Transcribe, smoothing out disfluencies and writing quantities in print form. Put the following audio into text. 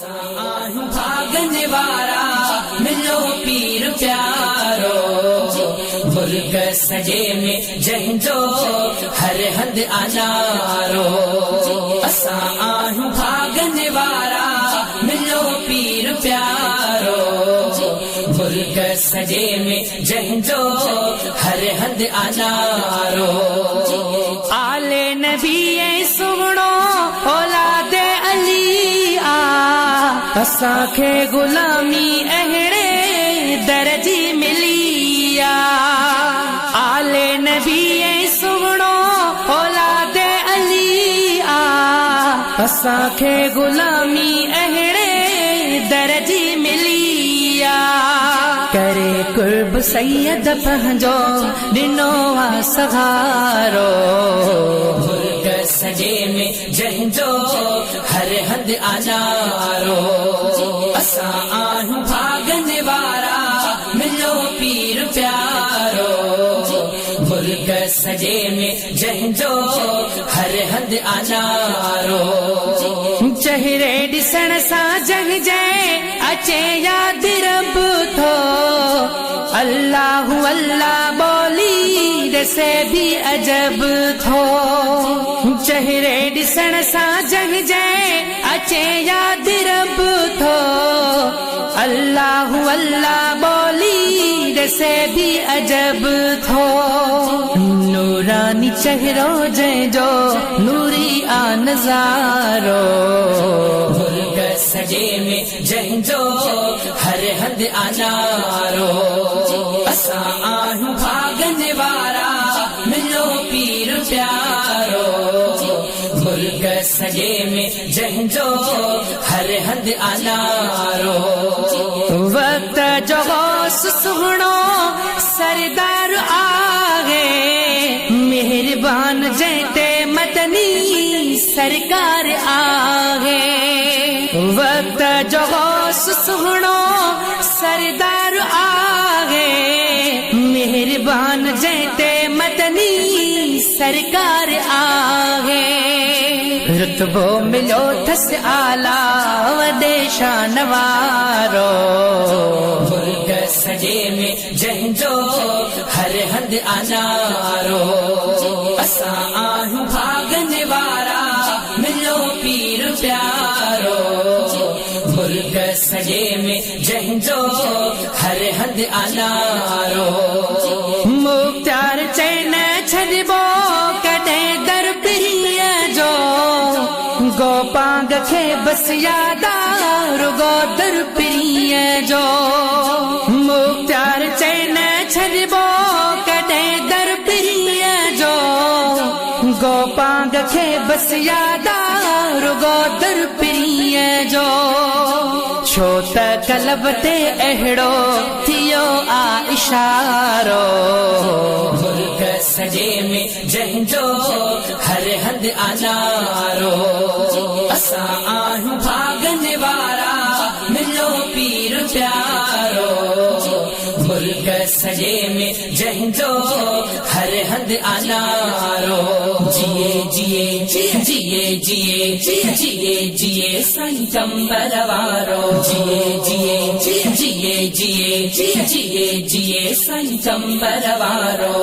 आयूं भागने वारा मिलो पीर प्यारो, मुल्क सजे में जंहिंजो हर हंध अनारो। असां आयूं भागने वारा मिलो पीर प्यारो, मुल्क सजे में जंहिंजो हर हंध अनारो। आले नबी सुहिणो औलादे अली आ, असांखे गुलामी अहिड़े दर्जी मिली आ। आले नबी सुहिणो औलादे अली आ, असांखे गुलामी अहिड़े दर्जी मिली आ। करे कुर्ब सैयद पंहिंजो ॾिनो आ सहारो, मुल्क सजे में जंहिंजो हर हंध अनारो। असां आयूं भागने वारा मिलो पीर प्यारो, मुल्क सजे में जंहिंजो हर हंध अनारो। चेहरे ॾिसण सां जंहिंजे अचे याद रब थो, अल्लाहु अल्लाह बोली ॾसे भी अजब थो। चेहरे ॾिसण सां जंहिंजे अचे याद रब थो, अल्लाहु अल्लाह बोली ॾसे भी अजब थो। नूरानी चेहरो जंहिंजो नूरी आ नज़ारो, मुल्क सजे में जंहिंजो हर हंध अनारो। असां आयूं भागने वारा मिलो पीर प्यारो, मुल्क सजे में जंहिंजो हर हंध अनारो। वक्त जो गौस सुहिणो सरदार आहे, मेहरबान जंहिंते मदनी सरकार आहे। वक्त जो गौस सुहिणो सरदार आहे, मेहरबान जंहिंते मदनी सरकार आहे। रुतबो मिलो थस आला वॾे शान वारो, मुल्क सजे में जंहिंजो हर हंध अनारो। असां आयूं भागने वारा मिलो पीर प्यारो, मुल्क सजे में जंहिंजो हर हंध अनारो। मुख्तार चैन छॾिबो कॾहिं दर पीरीअ जो, गोपांग खे बस यादा रुगो दर पीरीअ जो। मुख्तार चैन छॾिबो कॾहिं दर पीरीअ जो, गोपांग खे बस यादा रुगो दर पीरीअ जो। छो त कलब ते अहिड़ो थियो आ इशारो, मुल्क सजे में जंहिंजो हर हंध अनारो। असां आयूं भागने वारा मिलो पीर प्यारो, मुल्क सजे में जंहिंजो हर हंध अनारो। जिए जिए जिए जिए जिए जिए जिए संगंबर वारो, जिए जिए जिए जिए जिए जिए जिए संगंबर वारो।